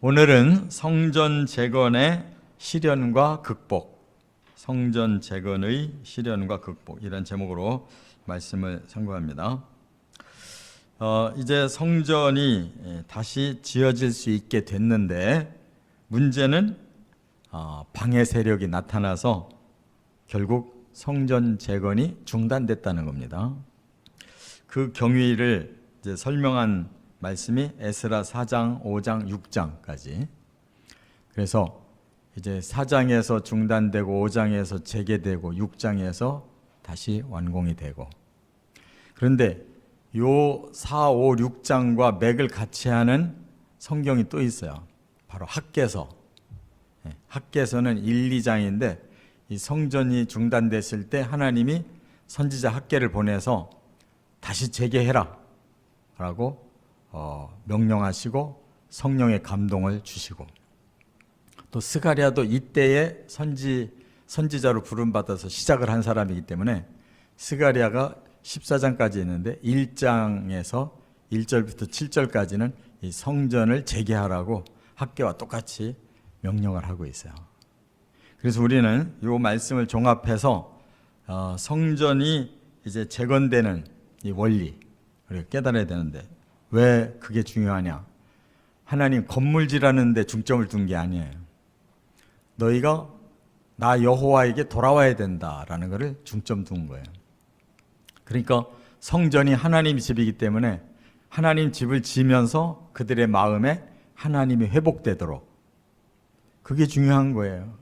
오늘은 성전 재건의 실현과 극복, 성전 재건의 실현과 극복 이런 제목으로 말씀을 선고합니다. 이제 성전이 다시 지어질 수 있게 됐는데 문제는 방해 세력이 나타나서 결국 성전 재건이 중단됐다는 겁니다. 그 경위를 이제 설명한 말씀이 에스라 4장, 5장, 6장까지. 그래서 이제 4장에서 중단되고 5장에서 재개되고 6장에서 다시 완공이 되고. 그런데 요 4, 5, 6장과 맥을 같이 하는 성경이 또 있어요. 바로 학개서. 학개서는 1, 2장인데 이 성전이 중단됐을 때 하나님이 선지자 학개를 보내서 다시 재개해라 라고 명령하시고 성령의 감동을 주시고, 또 스가랴도 이때에 선지자로 부름받아서 시작을 한 사람이기 때문에 스가랴가 14장까지 있는데 1장에서 1절부터 7절까지는 이 성전을 재개하라고 학개와 똑같이 명령을 하고 있어요. 그래서 우리는 이 말씀을 종합해서 성전이 이제 재건되는 이 원리 우리가 깨달아야 되는데, 왜 그게 중요하냐? 하나님 건물 지라는 데 중점을 둔 게 아니에요. 너희가 나 여호와에게 돌아와야 된다라는 것을 중점 둔 거예요. 그러니까 성전이 하나님 집이기 때문에 하나님 집을 지으면서 그들의 마음에 하나님이 회복되도록, 그게 중요한 거예요.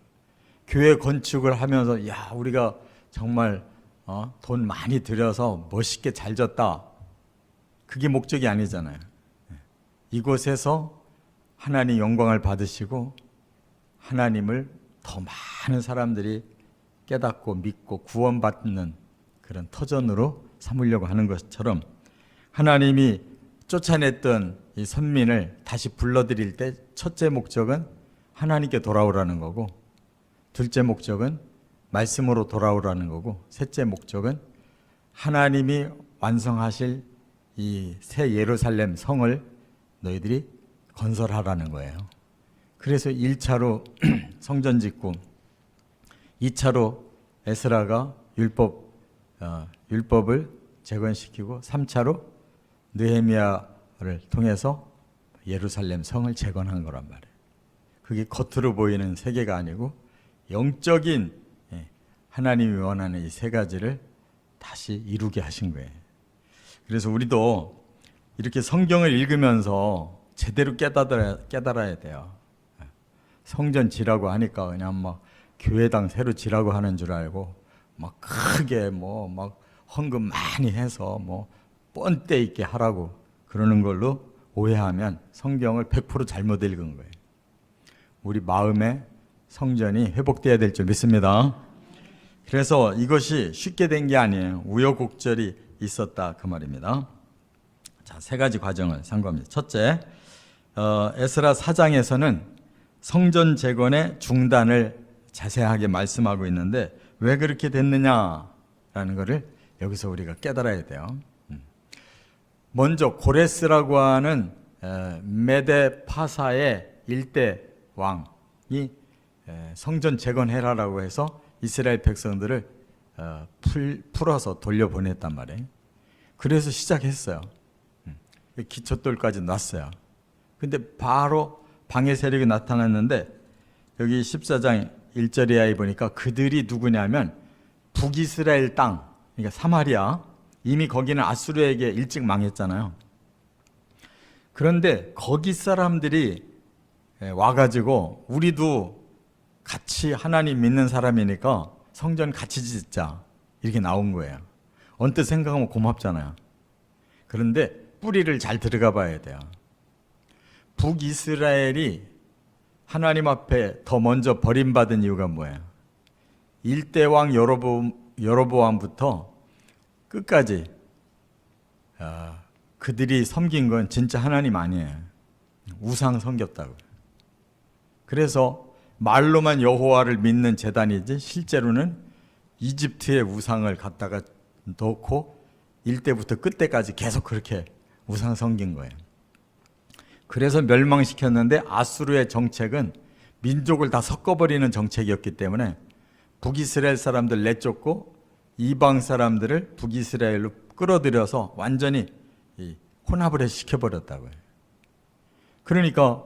교회 건축을 하면서 우리가 정말 돈 많이 들여서 멋있게 잘 졌다, 그게 목적이 아니잖아요. 이곳에서 하나님 영광을 받으시고 하나님을 더 많은 사람들이 깨닫고 믿고 구원받는 그런 터전으로 삼으려고 하는 것처럼, 하나님이 쫓아냈던 이 선민을 다시 불러들일 때 첫째 목적은 하나님께 돌아오라는 거고, 둘째 목적은 말씀으로 돌아오라는 거고, 셋째 목적은 하나님이 완성하실 이 새 예루살렘 성을 너희들이 건설하라는 거예요. 그래서 1차로 성전 짓고, 2차로 에스라가 율법을 재건시키고, 3차로 느헤미야를 통해서 예루살렘 성을 재건한 거란 말이에요. 그게 겉으로 보이는 세계가 아니고 영적인 하나님이 원하는 이 세 가지를 다시 이루게 하신 거예요. 그래서 우리도 이렇게 성경을 읽으면서 제대로 깨달아야 돼요. 성전 지라고 하니까 그냥 막 교회당 새로 지라고 하는 줄 알고 막 크게 막 헌금 많이 해서 뻔때 있게 하라고 그러는 걸로 오해하면 성경을 100% 잘못 읽은 거예요. 우리 마음에 성전이 회복돼야 될 줄 믿습니다. 그래서 이것이 쉽게 된 게 아니에요. 우여곡절이 있었다 그 말입니다. 자, 세 가지 과정을 상고합니다. 첫째, 에스라 4장에서는 성전 재건의 중단을 자세하게 말씀하고 있는데 왜 그렇게 됐느냐라는 것을 여기서 우리가 깨달아야 돼요. 먼저 고레스라고 하는 메데 파사의 일대 왕이 성전 재건해라라고 해서 이스라엘 백성들을 풀어서 돌려보냈단 말이에요. 그래서 시작했어요. 기초돌까지 놨어요. 근데 바로 방해 세력이 나타났는데 여기 14장 1절에 보니까 그들이 누구냐면 북이스라엘 땅, 그러니까 사마리아, 이미 거기는 아수르에게 일찍 망했잖아요. 그런데 거기 사람들이 와가지고 우리도 같이 하나님 믿는 사람이니까 성전 같이 짓자 이렇게 나온 거예요. 언뜻 생각하면 고맙잖아요. 그런데 뿌리를 잘 들어가 봐야 돼요. 북이스라엘이 하나님 앞에 더 먼저 버림받은 이유가 뭐예요? 1대 왕 여로보암부터 끝까지 그들이 섬긴 건 진짜 하나님 아니에요. 우상 섬겼다고요. 그래서 말로만 여호와를 믿는 제단이지 실제로는 이집트의 우상을 갖다가 넣고 1대부터 끝대까지 계속 그렇게 우상 섬긴 거예요. 그래서 멸망시켰는데 아수르의 정책은 민족을 다 섞어버리는 정책이었기 때문에 북이스라엘 사람들 내쫓고 이방 사람들을 북이스라엘로 끌어들여서 완전히 혼합을 시켜버렸다고요. 그러니까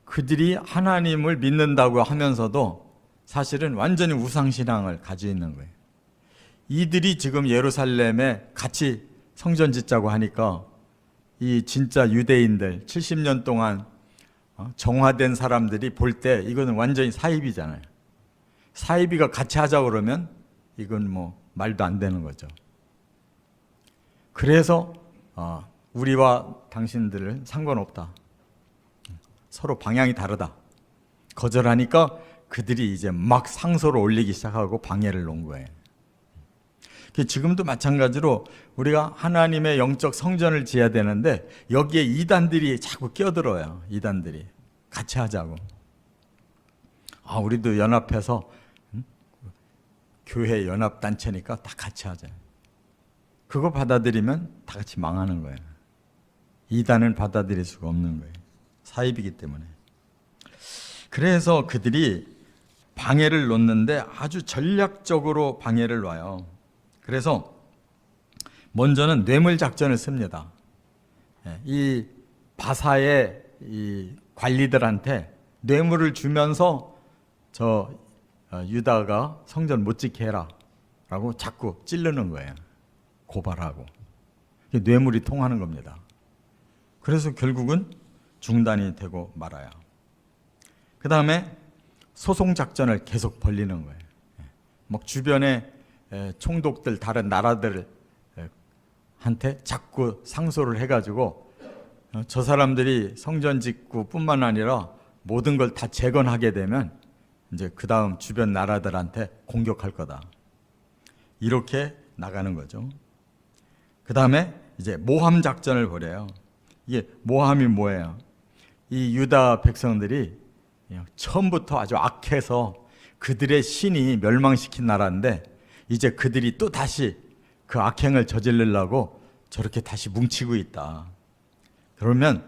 그들이 하나님을 믿는다고 하면서도 사실은 완전히 우상신앙을 가지고 있는 거예요. 이들이 지금 예루살렘에 같이 성전 짓자고 하니까 이 진짜 유대인들 70년 동안 정화된 사람들이 볼 때 이거는 완전히 사이비잖아요. 사이비가 같이 하자고 그러면 이건 뭐 말도 안 되는 거죠. 그래서 우리와 당신들은 상관없다. 서로 방향이 다르다. 거절하니까 그들이 이제 막 상소를 올리기 시작하고 방해를 놓은 거예요. 지금도 마찬가지로 우리가 하나님의 영적 성전을 지어야 되는데 여기에 이단들이 자꾸 끼어들어요. 이단들이 같이 하자고. 우리도 연합해서 교회 연합단체니까 다 같이 하자. 그거 받아들이면 다 같이 망하는 거예요. 이단은 받아들일 수가 없는 거예요. 사입이기 때문에. 그래서 그들이 방해를 놓는데 아주 전략적으로 방해를 놔요. 그래서 먼저는 뇌물 작전을 씁니다. 이 바사의 이 관리들한테 뇌물을 주면서 저 유다가 성전 못 짓게 해라 라고 자꾸 찌르는 거예요. 고발하고. 뇌물이 통하는 겁니다. 그래서 결국은 중단이 되고 말아요. 그 다음에 소송 작전을 계속 벌리는 거예요. 막 주변에 총독들 다른 나라들한테 자꾸 상소를 해가지고 저 사람들이 성전 짓고 뿐만 아니라 모든 걸 다 재건하게 되면 이제 그 다음 주변 나라들한테 공격할 거다. 이렇게 나가는 거죠. 그 다음에 이제 모함 작전을 벌여요. 이게 모함이 뭐예요? 이 유다 백성들이 처음부터 아주 악해서 그들의 신이 멸망시킨 나라인데 이제 그들이 또 다시 그 악행을 저지르려고 저렇게 다시 뭉치고 있다. 그러면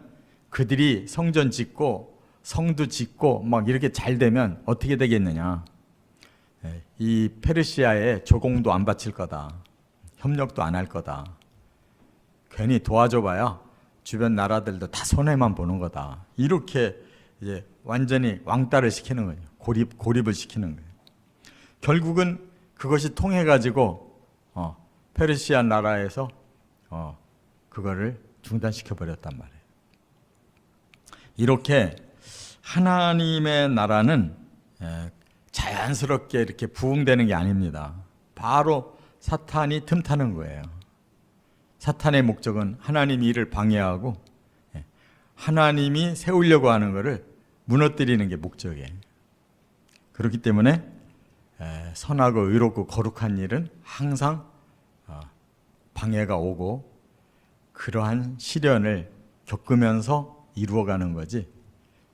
그들이 성전 짓고 성도 짓고 막 이렇게 잘 되면 어떻게 되겠느냐? 이 페르시아에 조공도 안 바칠 거다. 협력도 안 할 거다. 괜히 도와줘봐야 주변 나라들도 다 손해만 보는 거다. 이렇게 이제 완전히 왕따를 시키는 거예요. 고립을 시키는 거예요. 결국은 그것이 통해 가지고 페르시아 나라에서 그거를 중단시켜 버렸단 말이에요. 이렇게 하나님의 나라는 자연스럽게 이렇게 부흥되는 게 아닙니다. 바로 사탄이 틈타는 거예요. 사탄의 목적은 하나님이 이를 방해하고 하나님이 세우려고 하는 것을 무너뜨리는 게 목적이에요. 그렇기 때문에 선하고 의롭고 거룩한 일은 항상 방해가 오고 그러한 시련을 겪으면서 이루어가는 거지,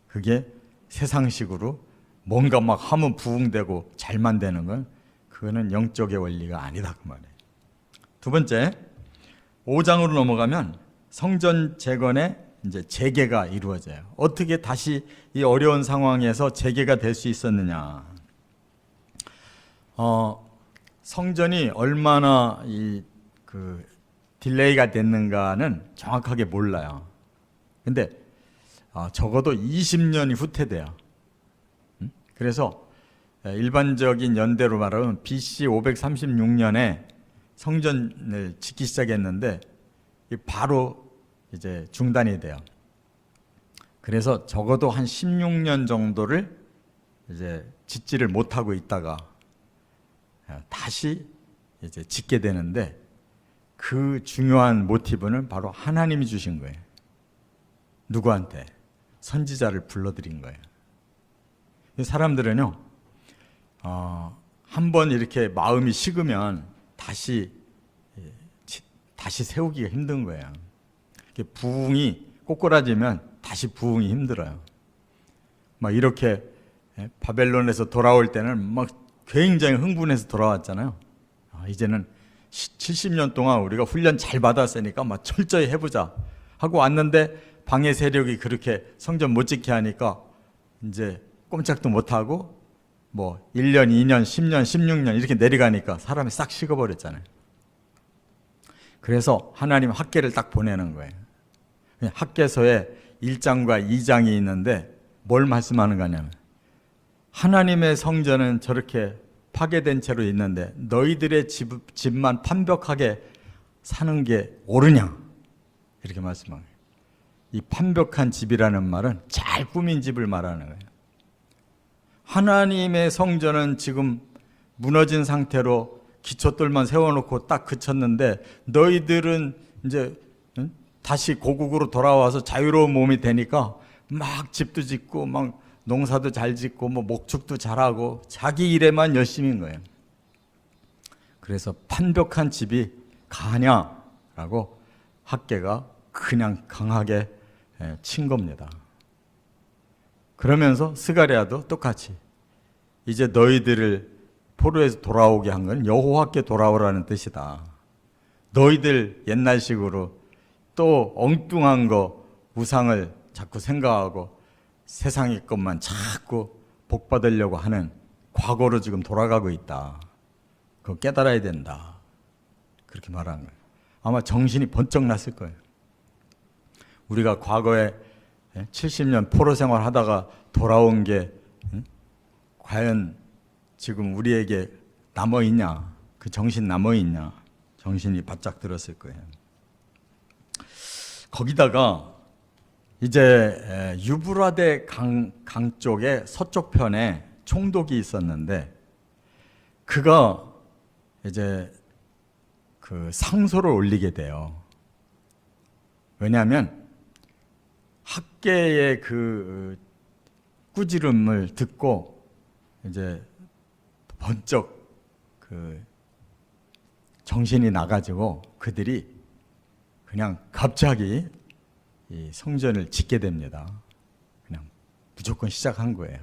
그게 세상식으로 뭔가 막 하면 부흥되고 잘만 되는 건 그거는 영적의 원리가 아니다 그 말이에요. 두 번째, 5장으로 넘어가면 성전 재건의 이제 재개가 이루어져요. 어떻게 다시 이 어려운 상황에서 재개가 될 수 있었느냐? 성전이 얼마나 딜레이가 됐는가는 정확하게 몰라요. 근데 적어도 20년이 후퇴돼요. 그래서 일반적인 연대로 말하면 BC 536년에 성전을 짓기 시작했는데 바로 이제 중단이 돼요. 그래서 적어도 한 16년 정도를 이제 짓지를 못하고 있다가 다시 이제 짓게 되는데 그 중요한 모티브는 바로 하나님이 주신 거예요. 누구한테? 선지자를 불러들인 거예요. 사람들은요, 한번 이렇게 마음이 식으면 다시 세우기가 힘든 거예요. 부흥이 꼬꾸라지면 다시 부흥이 힘들어요. 막 이렇게 바벨론에서 돌아올 때는 막 굉장히 흥분해서 돌아왔잖아요. 이제는 70년 동안 우리가 훈련 잘 받았으니까 막 철저히 해보자 하고 왔는데 방해 세력이 그렇게 성전 못 짓게 하니까 이제 꼼짝도 못하고 뭐 1년, 2년, 10년, 16년 이렇게 내려가니까 사람이 싹 식어버렸잖아요. 그래서 하나님 학개를 딱 보내는 거예요. 학개서에 1장과 2장이 있는데 뭘 말씀하는 거냐면 하나님의 성전은 저렇게 파괴된 채로 있는데 너희들의 집만 판벽하게 사는 게 옳으냐? 이렇게 말씀하는 거예요. 이 판벽한 집이라는 말은 잘 꾸민 집을 말하는 거예요. 하나님의 성전은 지금 무너진 상태로 기초돌만 세워놓고 딱 그쳤는데 너희들은 이제 다시 고국으로 돌아와서 자유로운 몸이 되니까 막 집도 짓고 막 농사도 잘 짓고 뭐 목축도 잘하고 자기 일에만 열심인 거예요. 그래서 판벽한 집이 가냐라고 학개가 그냥 강하게 친 겁니다. 그러면서 스가랴도 똑같이 이제 너희들을 포로에서 돌아오게 한 건 여호와께 돌아오라는 뜻이다. 너희들 옛날식으로 또 엉뚱한 거 우상을 자꾸 생각하고 세상의 것만 자꾸 복받으려고 하는 과거로 지금 돌아가고 있다. 그거 깨달아야 된다. 그렇게 말한 거예요. 아마 정신이 번쩍 났을 거예요. 우리가 과거에 70년 포로 생활하다가 돌아온 게 과연 지금 우리에게 남아있냐? 그 정신 남아있냐? 정신이 바짝 들었을 거예요. 거기다가 이제 유브라데 강 쪽에 서쪽 편에 총독이 있었는데 그가 이제 그 상소를 올리게 돼요. 왜냐하면 학개의 그 꾸지름을 듣고 이제 번쩍 그 정신이 나가지고 그들이 그냥 갑자기 이 성전을 짓게 됩니다. 그냥 무조건 시작한 거예요.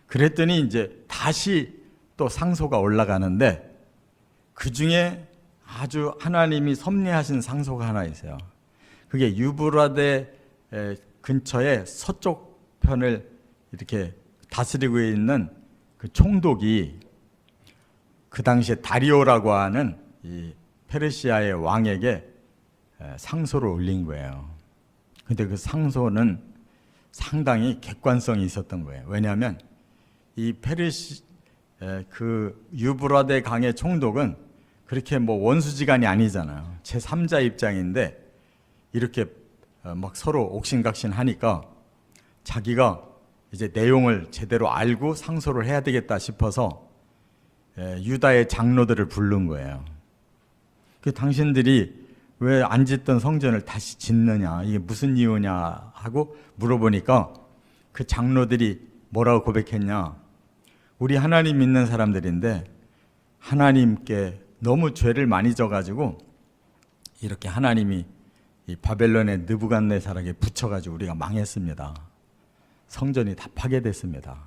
그랬더니 이제 다시 또 상소가 올라가는데 그 중에 아주 하나님이 섭리하신 상소가 하나 있어요. 그게 유브라데 근처에 서쪽 편을 이렇게 다스리고 있는 그 총독이 그 당시에 다리오라고 하는 이 페르시아의 왕에게 상소를 올린 거예요. 근데 그 상소는 상당히 객관성이 있었던 거예요. 왜냐하면 이 그 유브라데 강의 총독은 그렇게 뭐 원수지간이 아니잖아요. 제3자 입장인데 이렇게 막 서로 옥신각신 하니까 자기가 이제 내용을 제대로 알고 상소를 해야 되겠다 싶어서 유다의 장로들을 부른 거예요. 그 당신들이 왜 안 짓던 성전을 다시 짓느냐, 이게 무슨 이유냐 하고 물어보니까 그 장로들이 뭐라고 고백했냐. 우리 하나님 믿는 사람들인데 하나님께 너무 죄를 많이 져가지고 이렇게 하나님이 이 바벨론의 느부갓네살에게 붙여가지고 우리가 망했습니다. 성전이 다 파괴됐습니다.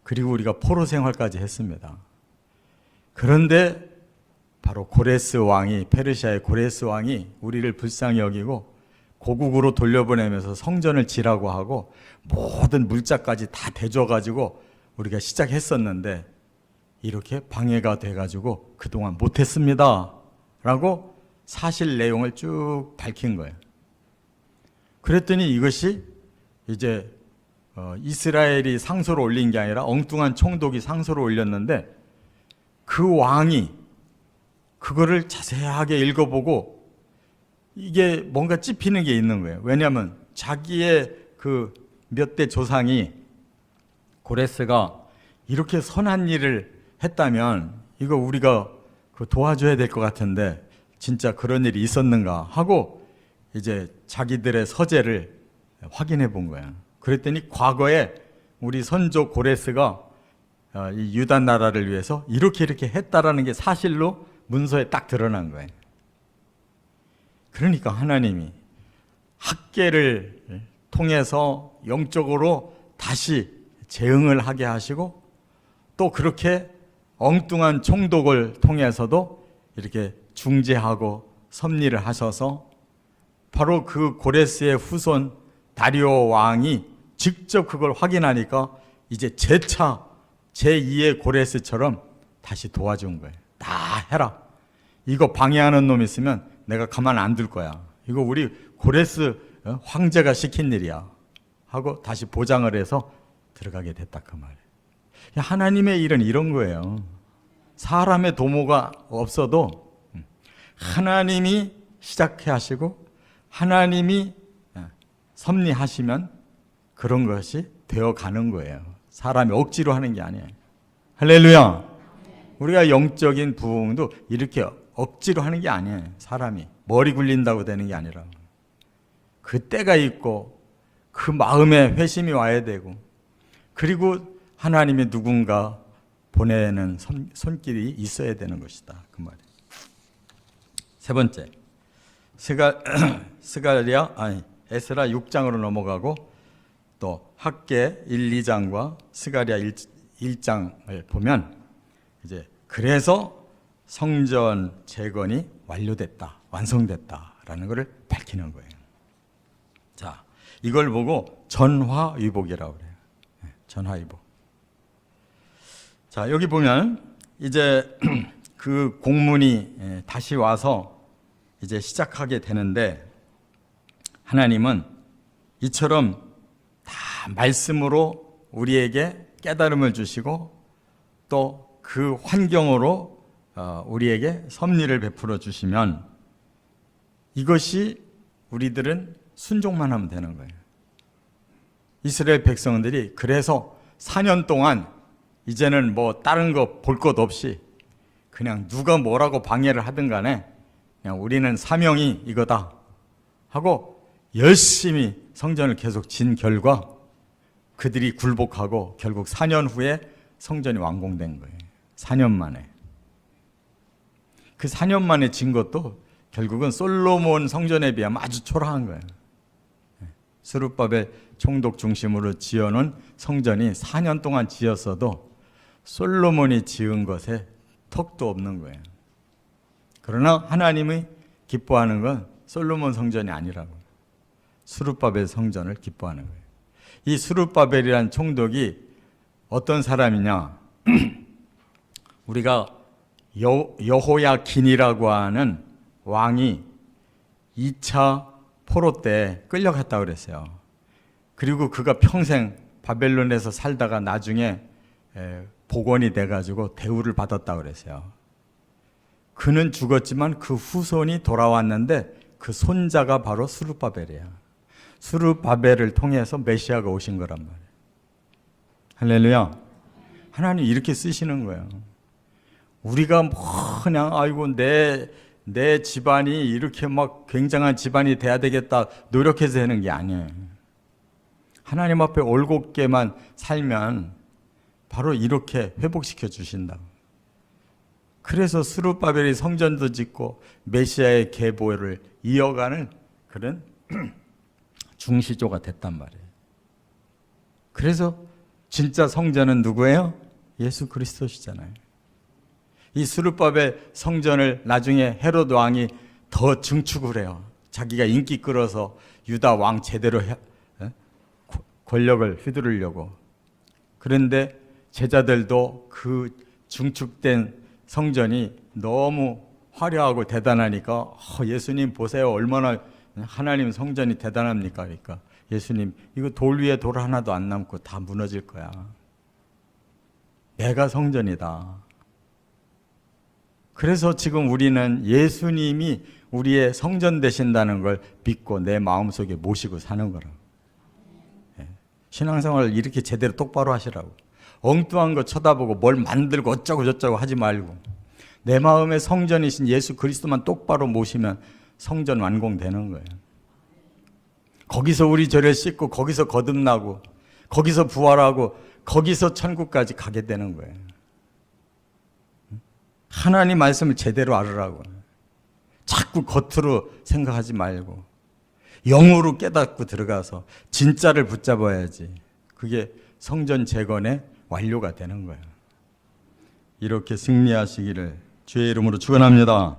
그리고 우리가 포로 생활까지 했습니다. 그런데 바로 고레스 왕이, 페르시아의 고레스 왕이 우리를 불쌍히 여기고 고국으로 돌려보내면서 성전을 지라고 하고 모든 물자까지 다 대줘가지고 우리가 시작했었는데 이렇게 방해가 돼가지고 그동안 못했습니다 라고 사실 내용을 쭉 밝힌 거예요. 그랬더니 이것이 이제 이스라엘이 상소를 올린 게 아니라 엉뚱한 총독이 상소를 올렸는데 그 왕이 그거를 자세하게 읽어보고 이게 뭔가 찝히는 게 있는 거예요. 왜냐하면 자기의 그 몇 대 조상이 고레스가 이렇게 선한 일을 했다면 이거 우리가 도와줘야 될 것 같은데 진짜 그런 일이 있었는가 하고 이제 자기들의 서재를 확인해 본 거예요. 그랬더니 과거에 우리 선조 고레스가 이 유다 나라를 위해서 이렇게 했다라는 게 사실로 문서에 딱 드러난 거예요. 그러니까 하나님이 학개를 통해서 영적으로 다시 재응을 하게 하시고 또 그렇게 엉뚱한 총독을 통해서도 이렇게 중재하고 섭리를 하셔서 바로 그 고레스의 후손 다리오 왕이 직접 그걸 확인하니까 이제 재차 제2의 고레스처럼 다시 도와준 거예요. 다 해라. 이거 방해하는 놈 있으면 내가 가만 안 둘 거야. 이거 우리 고레스 황제가 시킨 일이야 하고 다시 보장을 해서 들어가게 됐다 그 말이에요. 하나님의 일은 이런 거예요. 사람의 도모가 없어도 하나님이 시작해 하시고 하나님이 섭리하시면 그런 것이 되어가는 거예요. 사람이 억지로 하는 게 아니에요. 할렐루야. 우리가 영적인 부흥도 이렇게 억지로 하는 게 아니에요. 사람이 머리 굴린다고 되는 게 아니라 그 때가 있고 그 마음에 회심이 와야 되고 그리고 하나님이 누군가 보내는 손길이 있어야 되는 것이다 그 말이에요. 세 번째, 에스라 6장으로 넘어가고 또 학개 1, 2장과 스가랴 1장을 보면 이제 그래서 성전 재건이 완료됐다, 완성됐다라는 것을 밝히는 거예요. 자, 이걸 보고 전화위복이라고 그래요. 전화위복. 자, 여기 보면 이제 그 공문이 다시 와서 이제 시작하게 되는데 하나님은 이처럼 다 말씀으로 우리에게 깨달음을 주시고 또 그 환경으로 우리에게 섭리를 베풀어 주시면 이것이 우리들은 순종만 하면 되는 거예요. 이스라엘 백성들이 그래서 4년 동안 이제는 뭐 다른 거 볼 것 없이 그냥 누가 뭐라고 방해를 하든 간에 그냥 우리는 사명이 이거다 하고 열심히 성전을 계속 진 결과 그들이 굴복하고 결국 4년 후에 성전이 완공된 거예요. 4년 만에. 그 4년 만에 진 것도 결국은 솔로몬 성전에 비하면 아주 초라한 거예요. 스룹바벨 총독 중심으로 지어놓은 성전이 4년 동안 지었어도 솔로몬이 지은 것에 턱도 없는 거예요. 그러나 하나님이 기뻐하는 건 솔로몬 성전이 아니라고. 스룹바벨 성전을 기뻐하는 거예요. 이 스룹바벨이란 총독이 어떤 사람이냐? 우리가 여호야긴이라고 하는 왕이 2차 포로 때 끌려갔다고 그랬어요. 그리고 그가 평생 바벨론에서 살다가 나중에 복원이 돼가지고 대우를 받았다고 그랬어요. 그는 죽었지만 그 후손이 돌아왔는데 그 손자가 바로 스룹바벨이에요. 스룹바벨을 통해서 메시아가 오신 거란 말이에요. 할렐루야. 하나님 이렇게 쓰시는 거예요. 우리가 뭐 그냥 아이고 내 집안이 이렇게 막 굉장한 집안이 돼야 되겠다 노력해서 하는 게 아니에요. 하나님 앞에 올곧게만 살면 바로 이렇게 회복시켜 주신다. 그래서 스룹바벨이 성전도 짓고 메시아의 계보를 이어가는 그런 중시조가 됐단 말이에요. 그래서 진짜 성전은 누구예요? 예수 그리스도시잖아요. 이 스룹바벨 성전을 나중에 헤롯 왕이 더 증축을 해요. 자기가 인기 끌어서 유다 왕 제대로 권력을 휘두르려고. 그런데 제자들도 그 증축된 성전이 너무 화려하고 대단하니까 예수님 보세요. 얼마나 하나님 성전이 대단합니까? 그러니까 예수님 이거 돌 위에 돌 하나도 안 남고 다 무너질 거야. 내가 성전이다. 그래서 지금 우리는 예수님이 우리의 성전 되신다는 걸 믿고 내 마음속에 모시고 사는 거라고. 신앙생활을 이렇게 제대로 똑바로 하시라고. 엉뚱한 거 쳐다보고 뭘 만들고 어쩌고 저쩌고 하지 말고 내 마음의 성전이신 예수 그리스도만 똑바로 모시면 성전 완공되는 거예요. 거기서 우리 죄를 씻고 거기서 거듭나고 거기서 부활하고 거기서 천국까지 가게 되는 거예요. 하나님 말씀을 제대로 알으라고. 자꾸 겉으로 생각하지 말고 영으로 깨닫고 들어가서 진짜를 붙잡아야지. 그게 성전 재건의 완료가 되는 거예요. 이렇게 승리하시기를 주의 이름으로 축원합니다.